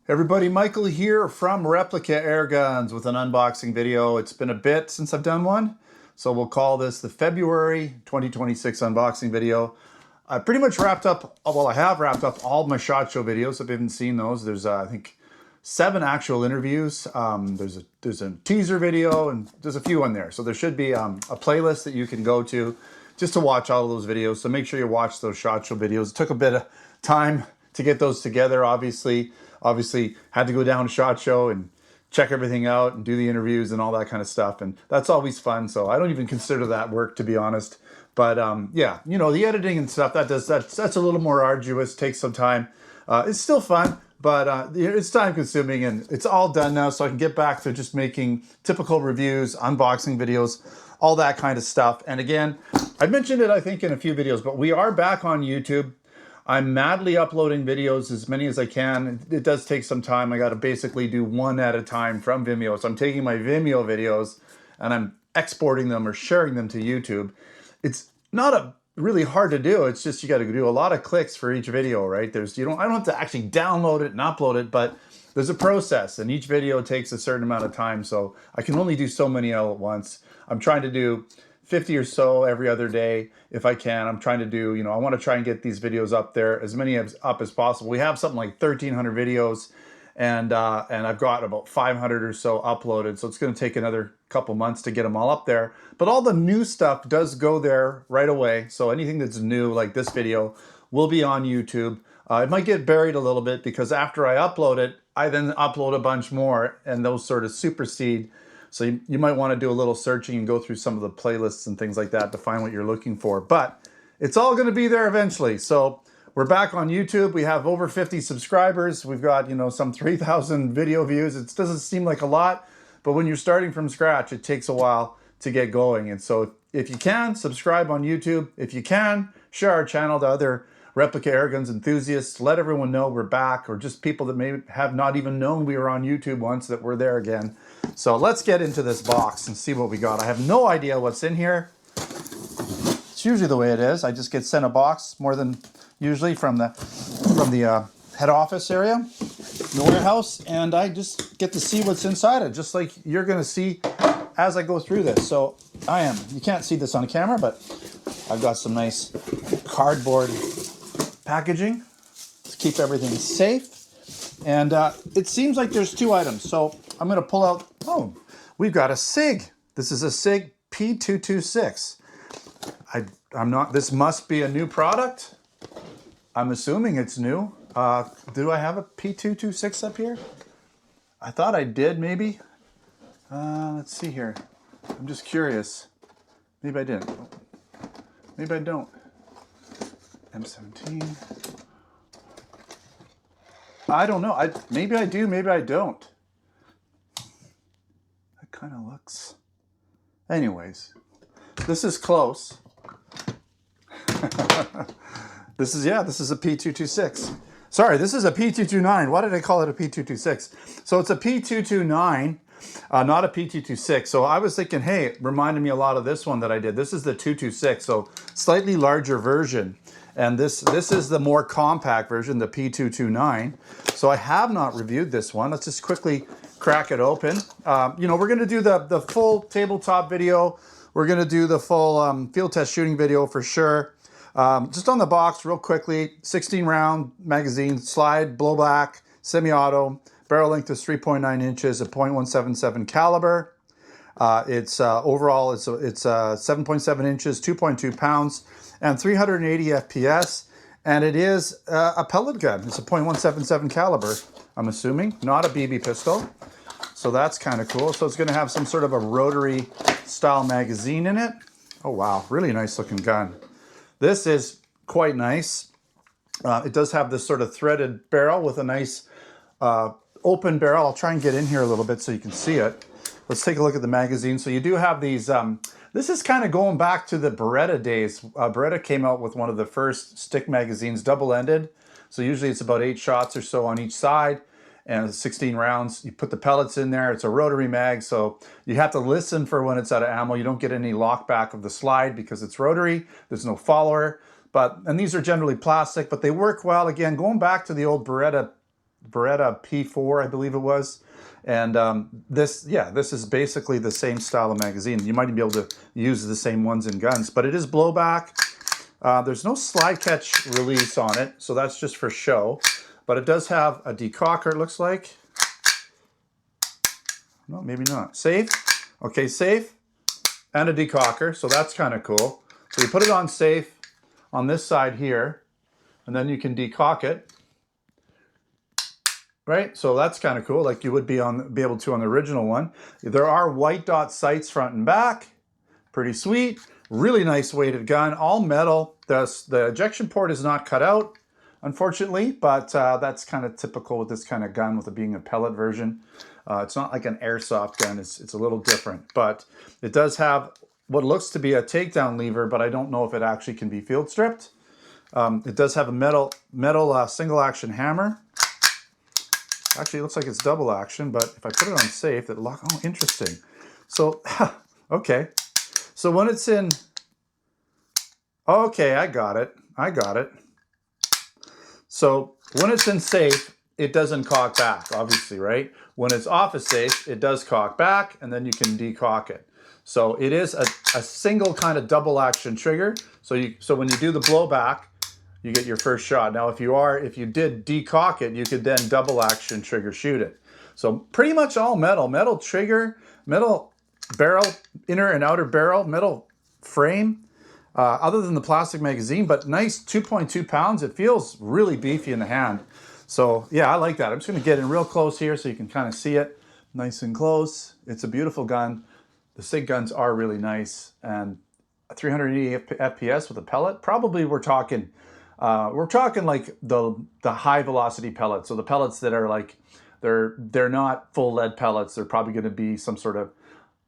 Everybody, Michael here from Replica Airguns with an unboxing video. It's been a bit since I've done one, so we'll call this the February 2026 unboxing video. I pretty much wrapped up, well, I have wrapped up all my SHOT Show videos. If you haven't seen those, there's I think 7 actual interviews. There's a teaser video and there's a few on there. So there should be a playlist that you can go to just to watch all of those videos. So make sure you watch those SHOT Show videos. It took a bit of time to get those together, obviously had to go down to SHOT Show and check everything out and do the interviews and all that kind of stuff. And that's always fun. So I don't even consider that work, to be honest. But yeah, you know, the editing and stuff, that's a little more arduous, takes some time. It's still fun, but it's time consuming, and it's all done now. So I can get back to just making typical reviews, unboxing videos, all that kind of stuff. And again, I mentioned it, I think, in a few videos, but we are back on YouTube. I'm madly uploading videos, as many as I can. It does take some time. I got to basically do one at a time from Vimeo. So I'm taking my Vimeo videos and I'm exporting them or sharing them to YouTube. It's not really hard to do. It's just you got to do a lot of clicks for each video, right? I don't have to actually download it and upload it, but there's a process, and each video takes a certain amount of time. So I can only do so many all at once. I'm trying to do 50 or so every other day if I can. I'm trying to do, I want to try and get these videos up there, as many up as possible. We have something like 1,300 videos, and I've got about 500 or so uploaded. So it's going to take another couple months to get them all up there. But all the new stuff does go there right away. So anything that's new, like this video, will be on YouTube. It might get buried a little bit because after I upload it, I then upload a bunch more, and those sort of supersede. So you might want to do a little searching and go through some of the playlists and things like that to find what you're looking for. But it's all going to be there eventually. So we're back on YouTube. We have over 50 subscribers. We've got, some 3,000 video views. It doesn't seem like a lot, but when you're starting from scratch, it takes a while to get going. And so if you can, subscribe on YouTube. If you can, share our channel to other Replica Airguns enthusiasts. Let everyone know we're back, or just people that may have not even known we were on YouTube once, that we're there again. So let's get into this box and see what we got. I have no idea what's in here. It's usually the way it is. I just get sent a box more than usually from the head office area, the warehouse, and I just get to see what's inside it, just like you're going to see as I go through this. So you can't see this on camera, but I've got some nice cardboard packaging to keep everything safe. And it seems like there's 2 items. So I'm going to pull out, we've got a SIG. This is a SIG P226. This must be a new product. I'm assuming it's new. Do I have a P226 up here? I thought I did, maybe. Let's see here. I'm just curious. Maybe I didn't. Maybe I don't. M17. I don't know. Maybe I do, maybe I don't. That kind of looks... Anyways, this is close. This is a P226. Sorry, this is a P229. Why did I call it a P226? So it's a P229, not a P226. So I was thinking, hey, it reminded me a lot of this one that I did. This is the 226, so slightly larger version. And this is the more compact version, the P229. So I have not reviewed this one. Let's just quickly crack it open. We're going to do the full tabletop video. We're going to do the full field test shooting video for sure. Just on the box, real quickly, 16-round magazine, slide, blowback, semi-auto, barrel length is 3.9 inches, a .177 caliber. Overall, it's 7.7 inches, 2.2 pounds, and 380 FPS. And it is a pellet gun. It's a .177 caliber, I'm assuming, not a BB pistol. So that's kind of cool. So it's going to have some sort of a rotary style magazine in it. Oh, wow. Really nice looking gun. This is quite nice. It does have this sort of threaded barrel with a nice open barrel. I'll try and get in here a little bit so you can see it. Let's take a look at the magazine. So you do have these, this is kind of going back to the Beretta days. Beretta came out with one of the first stick magazines, double-ended. So usually it's about 8 shots or so on each side, and 16 rounds. You put the pellets in there. It's a rotary mag, so you have to listen for when it's out of ammo. You don't get any lockback of the slide because it's rotary. There's no follower. And these are generally plastic, but they work well. Again, going back to the old Beretta Beretta P4, I believe it was. And this is basically the same style of magazine. You might even be able to use the same ones in guns, but it is blowback. There's no slide catch release on it, so that's just for show. But it does have a decocker, it looks like. No, maybe not. Safe. Okay, safe. And a decocker, so that's kind of cool. So you put it on safe on this side here, and then you can decock it. Right, so that's kind of cool, like you would be able to on the original one. There are white dot sights front and back. Pretty sweet. Really nice weighted gun, all metal. The ejection port is not cut out, unfortunately, but that's kind of typical with this kind of gun, with it being a pellet version. It's not like an airsoft gun, it's a little different, but it does have what looks to be a takedown lever, but I don't know if it actually can be field stripped. It does have a metal single action hammer. Actually, it looks like it's double action, but if I put it on safe, it locks. Oh, interesting. So, okay. So when it's in, okay, I got it. So when it's in safe, it doesn't cock back, obviously, right? When it's off of safe, it does cock back, and then you can decock it. So it is a single kind of double action trigger. So when you do the blowback, you get your first shot. Now, if you did decock it, you could then double action trigger shoot it. So pretty much all metal trigger, metal barrel, inner and outer barrel, metal frame, other than the plastic magazine, but nice 2.2 pounds. It feels really beefy in the hand. So yeah, I like that. I'm just gonna get in real close here so you can kind of see it nice and close. It's a beautiful gun. The SIG guns are really nice, and 380 FPS with a pellet. Probably we're talking like the high velocity pellets. So the pellets that are like, they're not full lead pellets. They're probably going to be some sort of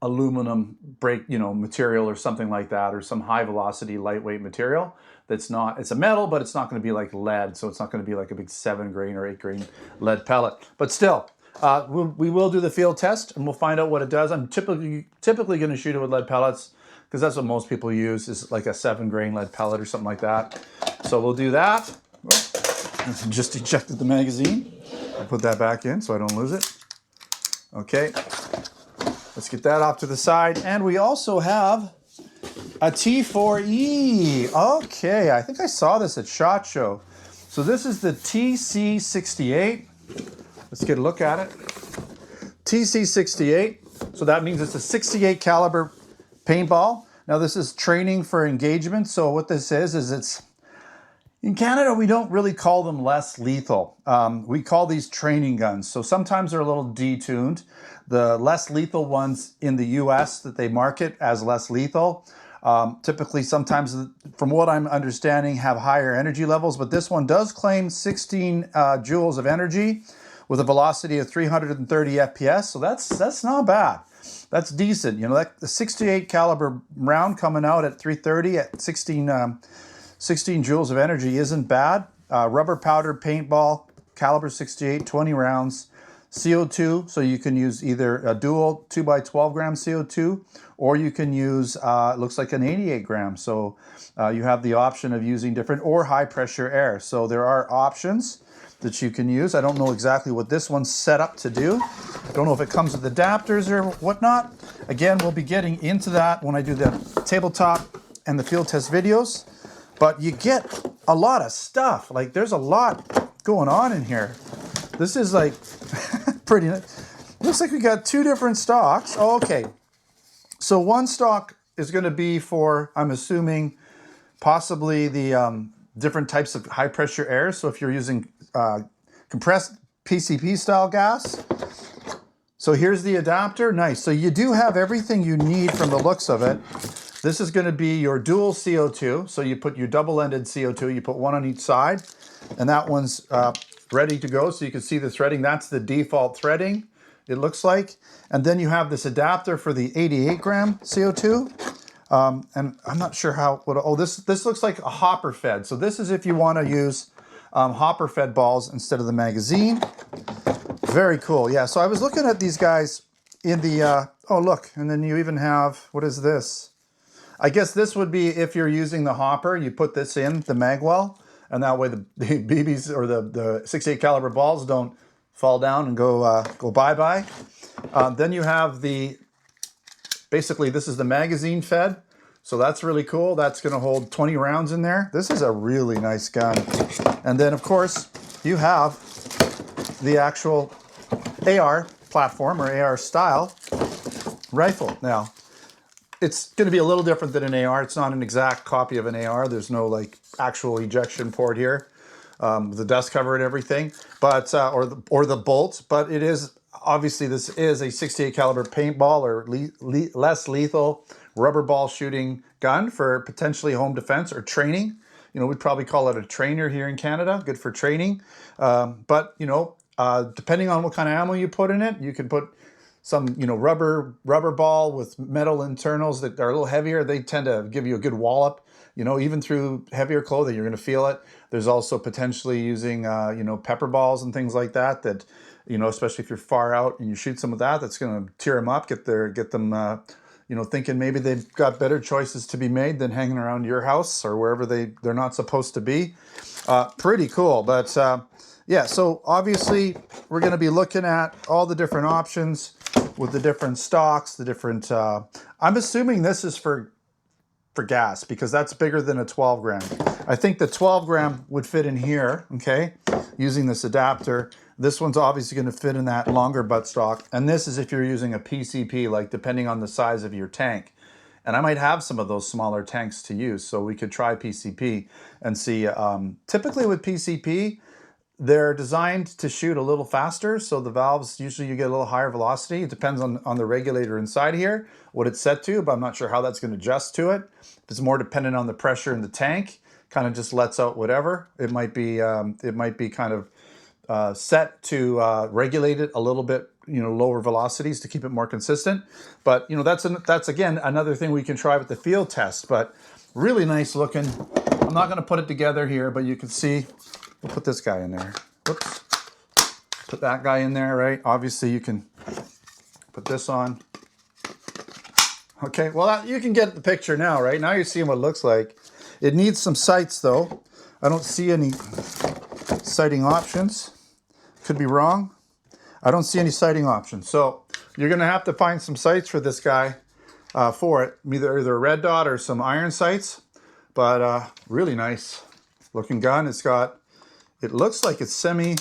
aluminum material or something like that, or some high velocity lightweight material. It's a metal, but it's not going to be like lead. So it's not going to be like a big 7 grain or 8 grain lead pellet. But still, we will do the field test and we'll find out what it does. I'm typically going to shoot it with lead pellets, because that's what most people use, is like a 7 grain lead pellet or something like that. So we'll do that. Just ejected the magazine. I'll put that back in so I don't lose it. Okay, let's get that off to the side. And we also have a T4E. Okay, I think I saw this at SHOT Show. So this is the TC68. Let's get a look at it. TC68. So that means it's a 68 caliber paintball. Now this is training for engagement. So what this is it's, in Canada, we don't really call them less lethal. We call these training guns. So sometimes they're a little detuned. The less lethal ones in the US that they market as less lethal, typically sometimes, from what I'm understanding, have higher energy levels, but this one does claim 16 joules of energy with a velocity of 330 FPS. So that's not bad. That's decent. You know, the 68 caliber round coming out at 330 at 16 joules of energy isn't bad. Rubber powder paintball, caliber 68, 20 rounds. CO2, so you can use either a dual 2x12 gram CO2, or you can use, it looks like an 88 gram. So you have the option of using different, or high pressure air. So there are options that you can use. I don't know exactly what this one's set up to do. I don't know if it comes with adapters or whatnot. Again, we'll be getting into that when I do the tabletop and the field test videos. But you get a lot of stuff. Like, there's a lot going on in here. This is like pretty nice. Looks like we got 2 different stocks. Oh, okay. So one stock is going to be for, I'm assuming, possibly the different types of high pressure air. So if you're using compressed PCP style gas. So here's the adapter. Nice. So you do have everything you need from the looks of it. This is going to be your dual CO2. So you put your double-ended CO2, you put one on each side, and that one's ready to go. So you can see the threading. That's the default threading, it looks like. And then you have this adapter for the 88 gram CO2. And I'm not sure how, this looks like a hopper fed. So this is if you want to use hopper fed balls instead of the magazine. Very cool. Yeah, so I was looking at these guys in the, oh look, and then you even have, what is this? I guess this would be if you're using the hopper, you put this in, the magwell, and that way the BBs or the 68 caliber balls don't fall down and go bye-bye. Then you have basically this is the magazine fed. So that's really cool. That's going to hold 20 rounds in there. This is a really nice gun. And then, of course, you have the actual AR platform or AR style rifle. Now, it's going to be a little different than an AR. It's not an exact copy of an AR. There's no like actual ejection port here, the dust cover and everything, but or the bolt. But it is obviously this is a 68 caliber paintball or less lethal rubber ball shooting gun for potentially home defense or training. You know, we'd probably call it a trainer here in Canada, good for training. But, you know, depending on what kind of ammo you put in it, you can put some, you know, rubber ball with metal internals that are a little heavier. They tend to give you a good wallop, you know, even through heavier clothing, you're going to feel it. There's also potentially using, you know, pepper balls and things like that, you know, especially if you're far out and you shoot some of that, that's going to tear them up, get them, you know, thinking maybe they've got better choices to be made than hanging around your house or wherever they're not supposed to be. Pretty cool. But yeah, so obviously we're going to be looking at all the different options with the different stocks, the different, I'm assuming this is for gas because that's bigger than a 12 gram. I think the 12 gram would fit in here, okay, using this adapter. This one's obviously going to fit in that longer buttstock. And this is if you're using a PCP, like depending on the size of your tank. And I might have some of those smaller tanks to use, so we could try PCP and see. Typically with PCP, they're designed to shoot a little faster. So the valves, usually you get a little higher velocity. It depends on the regulator inside here, what it's set to, but I'm not sure how that's going to adjust to it. If it's more dependent on the pressure in the tank, kind of just lets out whatever. It might be kind of set to regulate it a little bit, you know, lower velocities to keep it more consistent. But, you know, that's again, another thing we can try with the field test, but really nice looking. I'm not going to put it together here, but you can see, we'll put this guy in there. Whoops. Put that guy in there, right? Obviously you can put this on. Okay, well, you can get the picture now, right? Now you're seeing what it looks like. It needs some sights though. I don't see any sighting options. Could be wrong. I don't see any sighting options. So you're going to have to find some sights for this guy for it. Either a red dot or some iron sights. But really nice looking gun. It looks like it's semi.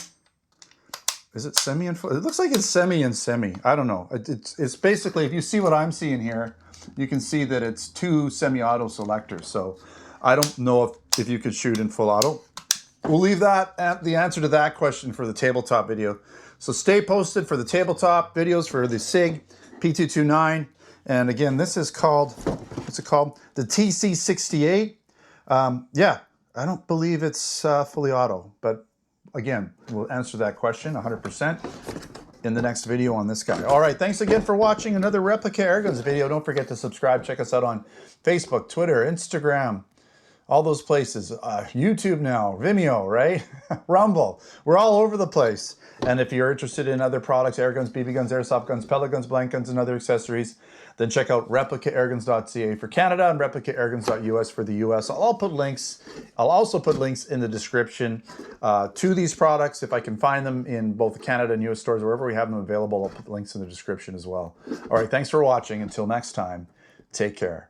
Is it semi and full? It looks like it's semi and semi. I don't know. It's basically, if you see what I'm seeing here, you can see that it's two semi-auto selectors. So I don't know if you could shoot in full auto. We'll leave the answer to that question for the tabletop video. So stay posted for the tabletop videos for the SIG P229. And again, this is called, what's it called? The TC68. Yeah, I don't believe it's fully auto, but again, we'll answer that question 100% in the next video on this guy. All right, thanks again for watching another Replica Airguns video. Don't forget to subscribe. Check us out on Facebook, Twitter, Instagram, all those places. YouTube now, Vimeo, right? Rumble. We're all over the place. And if you're interested in other products, air guns, BB guns, airsoft guns, pellet guns, blank guns, and other accessories, then check out replicairguns.ca for Canada and replicairguns.us for the US. I'll also put links in the description to these products. If I can find them in both the Canada and US stores, wherever we have them available, I'll put links in the description as well. All right, thanks for watching. Until next time, take care.